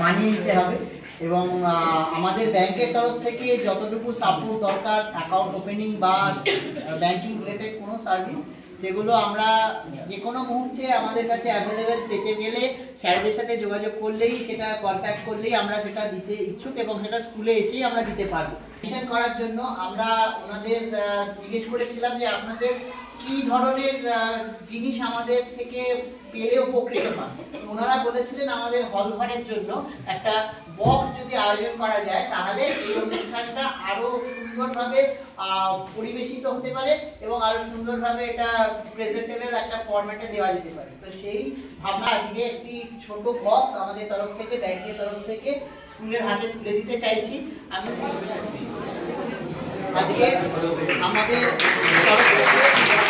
মানিয়ে নিতে হবে এবং আমাদের ব্যাংকের তরফ থেকে যতটুকু সাপোর্ট দরকার অ্যাকাউন্ট ওপেনিং বা ব্যাংকিং রিলেটেড কোনো সার্ভিস সেগুলো আমরা যে কোনো মুহূর্তে আমাদের কাছে অ্যাভেলেবেল পেতে গেলে স্যারদের সাথে যোগাযোগ করলেই সেটা কন্ট্যাক্ট করলেই আমরা সেটা দিতে ইচ্ছুক এবং সেটা স্কুলে এসেই আমরা দিতে পারবো। মিশন করার জন্য আমরা ওনাদের জিজ্ঞেস করেছিলাম যে আপনাদের কি ধরনের জিনিস আমাদের থেকে পেলে উপকৃত পান। ওনারা বলেছিলেন আমাদের হল ঘরের জন্য একটা বক্স যদি আয়োজন করা যায় তাহলে এই অনুষ্ঠানটা আরো সুন্দরভাবে পরিবেশিত হতে পারে এবং আরো সুন্দরভাবে এটা প্রেজেন্টেবল একটা ফরম্যাটে দেওয়া যেতে পারে। তো সেই ভাবনা আজকে একটি ছোট বক্স আমাদের তরফ থেকে ব্যাংকের তরফ থেকে স্কুলের হাতে তুলে দিতে চাইছি। আমি আজকে আমাদের তরফ থেকে